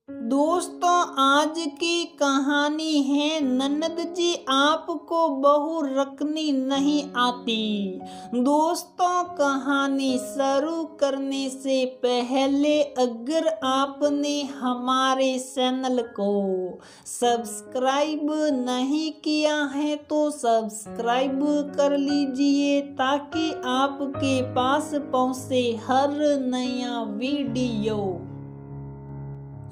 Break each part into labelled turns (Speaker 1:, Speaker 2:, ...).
Speaker 1: दोस्तों, आज की कहानी है ननद जी आपको बहू रखनी नहीं आती। दोस्तों, कहानी शुरू करने से पहले अगर आपने हमारे चैनल को सब्सक्राइब नहीं किया है तो सब्सक्राइब कर लीजिए ताकि आपके पास पहुंचे हर नया वीडियो।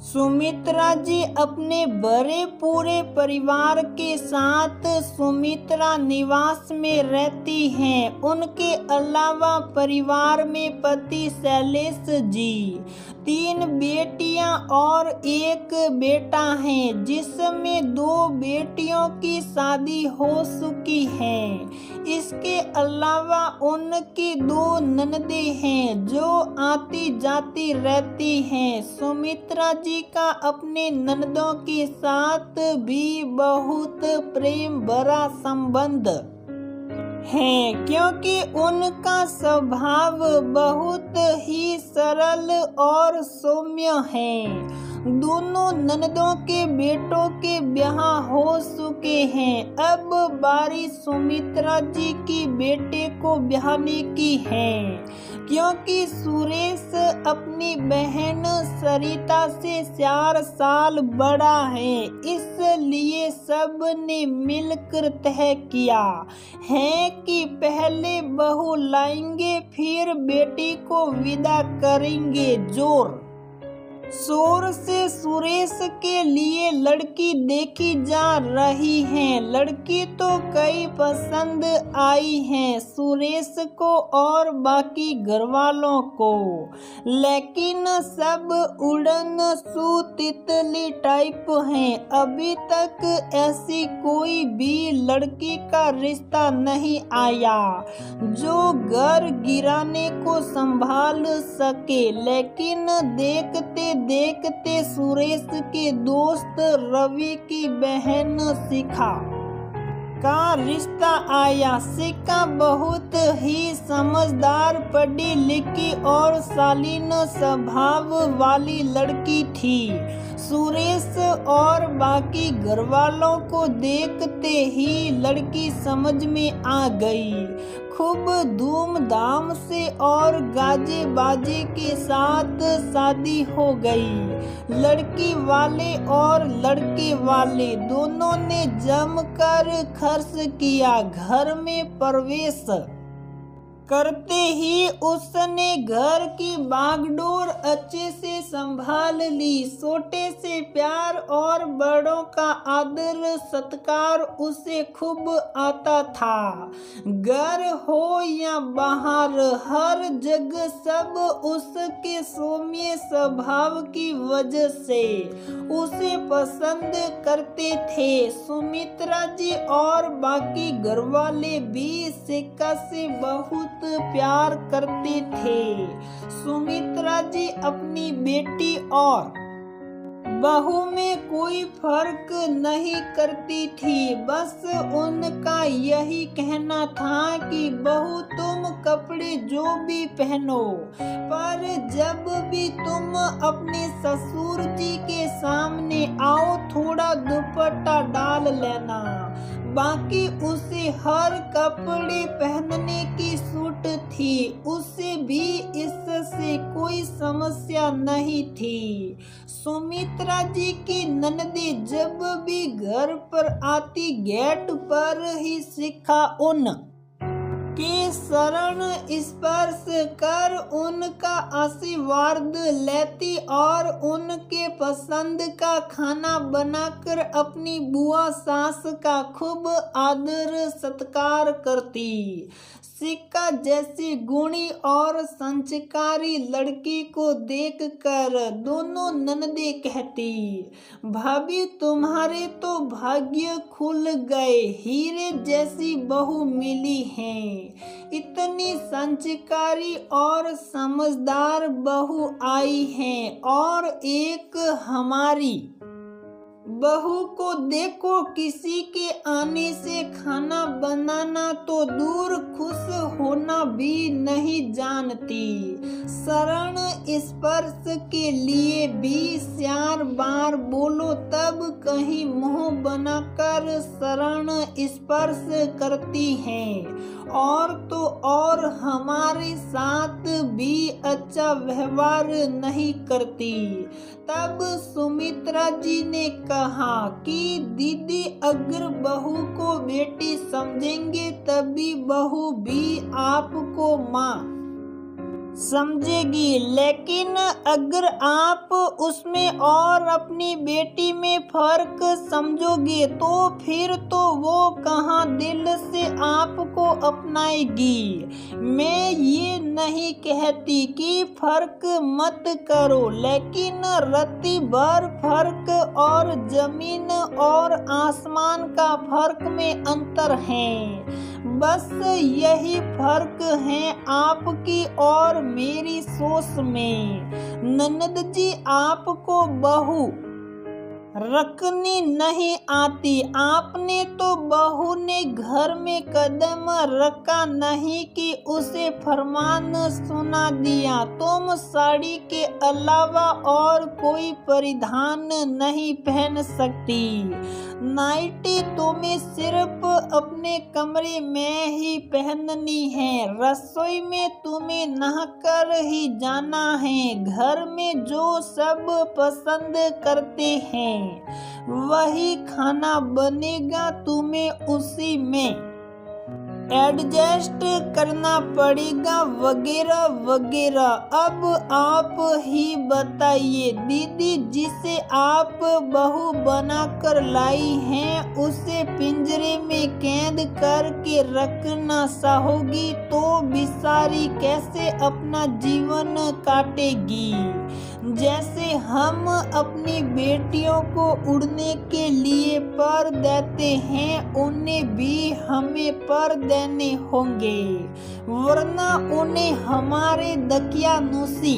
Speaker 1: सुमित्रा जी अपने बड़े पूरे परिवार के साथ सुमित्रा निवास में रहती हैं। उनके अलावा परिवार में पति शैलेश जी, 3 बेटियां और 1 बेटा है, जिसमें 2 बेटियों की शादी हो चुकी है। इसके अलावा उनकी 2 ननदें हैं जो आती जाती रहती हैं। सुमित्रा जी का अपने ननदों के साथ भी बहुत प्रेम भरा संबंध है, क्योंकि उनका स्वभाव बहुत ही सरल और सौम्य है। दोनों ननदों के बेटों के ब्याह हो चुके हैं। अब बारी सुमित्रा जी की बेटे को ब्याहने की है, क्योंकि सुरेश अपनी बहन सरिता से 4 साल बड़ा है। इसलिए सब ने मिलकर तय किया है कि पहले बहू लाएंगे, फिर बेटी को विदा करेंगे। जोर शोर से सुरेश के लिए लड़की देखी जा रही है। लड़की तो कई पसंद आई है सुरेश को और बाकी घरवालों को, लेकिन सब उड़न सु तितली टाइप हैं। अभी तक ऐसी कोई भी लड़की का रिश्ता नहीं आया जो घर गिराने को संभाल सके। लेकिन देखते देखते सुरेश के दोस्त रवि की बहन शिखा का रिश्ता आया। शिखा बहुत ही समझदार, पढ़ी लिखी और शालीन स्वभाव वाली लड़की थी। सुरेश और बाकी घरवालों को देखते ही लड़की समझ में आ गई। खूब धूमधाम से और गाजे बाजे के साथ शादी हो गई। लड़की वाले और लड़के वाले दोनों ने जमकर खर्च किया। घर में प्रवेश करते ही उसने घर की बागडोर अच्छे से संभाल ली। छोटे से प्यार और बड़ों का आदर सत्कार उसे खूब आता था। घर हो या बाहर, हर जगह सब उसके सौम्य स्वभाव की वजह से उसे पसंद करते थे। सुमित्रा जी और बाकी घरवाले भी शिखा से बहुत प्यार करते थे। सुमित्रा जी अपनी बेटी और बहू में कोई फर्क नहीं करती थी। बस उनका यही कहना था कि बहू तुम कपड़े जो भी पहनो, पर जब भी तुम अपने ससुर जी के सामने आओ थोड़ा दुपट्टा डाल लेना। बाकी उसे हर कपड़े पहनने की छूट थी। उसे भी इससे कोई समस्या नहीं थी। सुमित्रा जी की ननदी जब भी घर पर आती, गेट पर ही शिखा उन के शरण स्पर्श कर उनका आशीर्वाद लेती और उनके पसंद का खाना बनाकर अपनी बुआ सास का खूब आदर सत्कार करती। शिखा जैसी गुणी और संस्कारी लड़की को देखकर दोनों ननदे कहती, भाभी तुम्हारे तो भाग्य खुल गए, हीरे जैसी बहू मिली है। इतनी संस्कारी और समझदार बहू आई है और एक हमारी बहू को देखो किसी के आने से खाना बनाना तो दूर, खुश होना भी नहीं जानती। शरण स्पर्श के लिए भी 4 बार बोलो, तब कहीं मुंह बनाकर शरण स्पर्श करती हैं। और तो और हमारे साथ भी अच्छा व्यवहार नहीं करती। तब सुमित्रा जी ने कहा कि दीदी, अगर बहू को बेटी समझेंगे तभी बहू भी आपको माँ समझेगी, लेकिन अगर आप उसमें और अपनी बेटी में फर्क समझोगे तो फिर तो वो कहाँ दिल से आपको अपनाएगी। मैं ये नहीं कहती कि फर्क मत करो, लेकिन रत्ती भर फर्क और जमीन और आसमान का फर्क में अंतर है। बस यही फर्क है आपकी और मेरी सोच में। ननद जी, आपको बहू रखनी नहीं आती। आपने तो बहू ने घर में कदम रखा नहीं कि उसे फरमान सुना दिया, तुम साड़ी के अलावा और कोई परिधान नहीं पहन सकती। नाइटी तुम्हें सिर्फ अपने कमरे में ही पहननी है। रसोई में तुम्हें नहाकर ही जाना है। घर में जो सब पसंद करते हैं वही खाना बनेगा, तुम्हें उसी में एडजस्ट करना पड़ेगा, वगैरह वगैरह। अब आप ही बताइए दीदी, जिसे आप बहू बनाकर लाई हैं उसे पिंजरे में कैद करके रखना चाहोगी तो बेचारी कैसे अपना जीवन काटेगी। जैसे हम अपनी बेटियों को उड़ने के लिए पर देते हैं, उन्हें भी हमें पर देने होंगे, वरना उन्हें हमारे दकियानूसी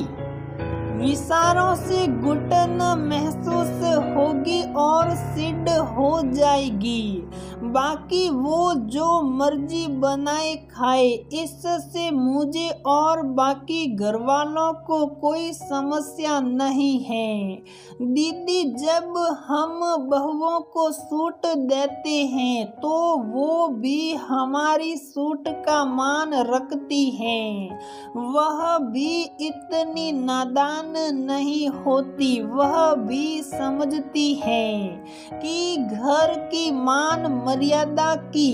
Speaker 1: विचारों से घुटन महसूस होगी और सिड हो जाएगी। बाकी वो जो मर्जी बनाए खाए, इससे मुझे और बाकी घर वालों को कोई समस्या नहीं है। दीदी, जब हम बहुओं को सूट देते हैं तो वो भी हमारी सूट का मान रखती हैं। वह भी इतनी नादान नहीं होती, वह भी समझती है कि घर की मान मर्यादा की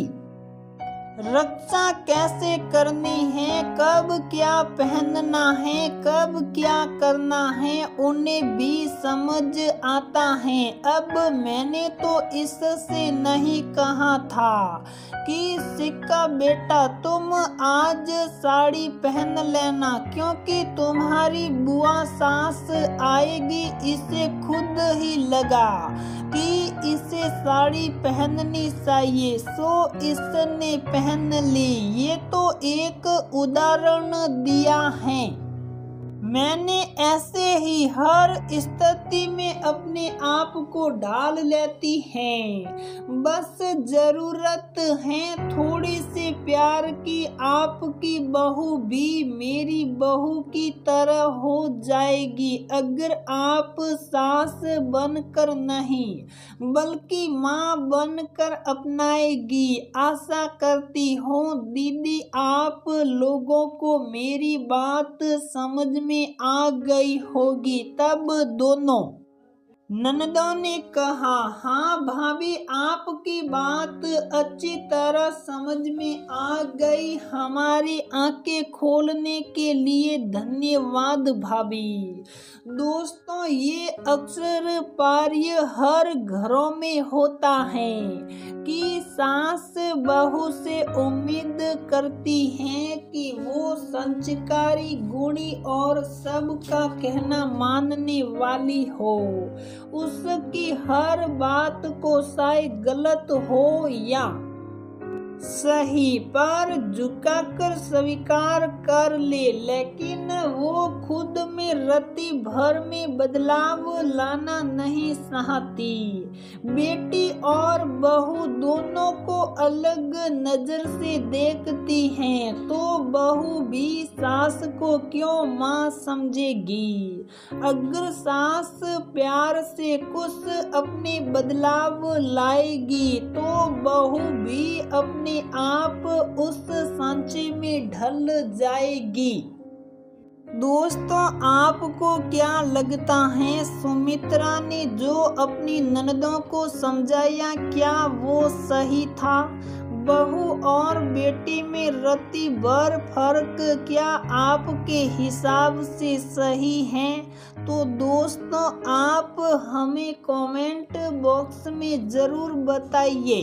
Speaker 1: रक्षा कैसे करनी है, कब क्या पहनना है, कब क्या करना है, उन्हें भी समझ आता है। अब मैंने तो इससे नहीं कहा था कि सिक्का बेटा तुम आज साड़ी पहन लेना, क्योंकि तुम्हारी बुआ सास आएगी, इसे खुद ही लगा कि इसे साड़ी पहननी चाहिए, सो इसने पहन ली। ये तो एक उदाहरण दिया है। मैंने ऐसे ही हर स्थिति में अपने आप को ढाल लेती हैं। बस जरूरत है थोड़ी से प्यार की। आपकी बहू भी मेरी बहू की तरह हो जाएगी अगर आप सास बनकर नहीं बल्कि माँ बनकर अपनाएगी। आशा करती हूँ दीदी आप लोगों को मेरी बात समझ में आ गई होगी। तब दोनों ननदों ने कहा, हाँ भाभी, आपकी बात अच्छी तरह समझ में आ गई। हमारी आंखें खोलने के लिए धन्यवाद भाभी। दोस्तों, ये अक्सर पार्य हर घरों में होता है कि सास बहू से उम्मीद करती है कि वो संस्कारी, गुणी और सबका कहना मानने वाली हो। उसकी हर बात को चाहे गलत हो या सही पर झुकाकर स्वीकार कर ले, लेकिन वो खुद में रति भर में बदलाव लाना नहीं चाहती। बेटी और बहू दोनों को अलग नजर से देखती हैं, तो बहू भी सास को क्यों माँ समझेगी। अगर सास प्यार से कुछ अपने बदलाव लाएगी तो बहू भी अपने आप उस सांचे में ढल जाएगी। दोस्तों, आपको क्या लगता है, सुमित्रा ने जो अपनी ननदों को समझाया क्या वो सही था? बहू और बेटी में रति भर फर्क क्या आपके हिसाब से सही है? तो दोस्तों, आप हमें कमेंट बॉक्स में ज़रूर बताइए।